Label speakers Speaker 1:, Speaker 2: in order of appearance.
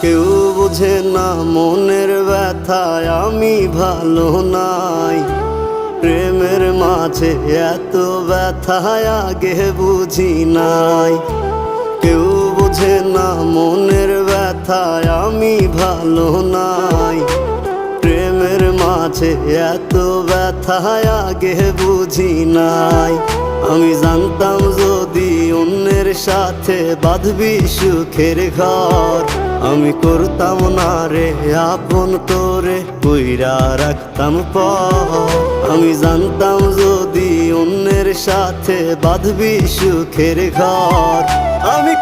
Speaker 1: কেউ বোঝে না মনের ব্যথায় আমি ভালো নাই। প্রেমের মাঝে এত ব্যথায় আগে বুঝি নাই। কেউ বোঝে না মনের ব্যথায় আমি ভালো নাই। প্রেমের মাঝে এত ব্যথায় আগে বুঝি নাই। আমি জানতাম যদি অন্যের সাথে বাঁধবি সুখের ঘর, আমি করতাম না রে আপন করে কইরা রাখতাম পর। আমি জানতাম যদি অন্যের সাথে বাঁধবি সুখের ঘর, আমি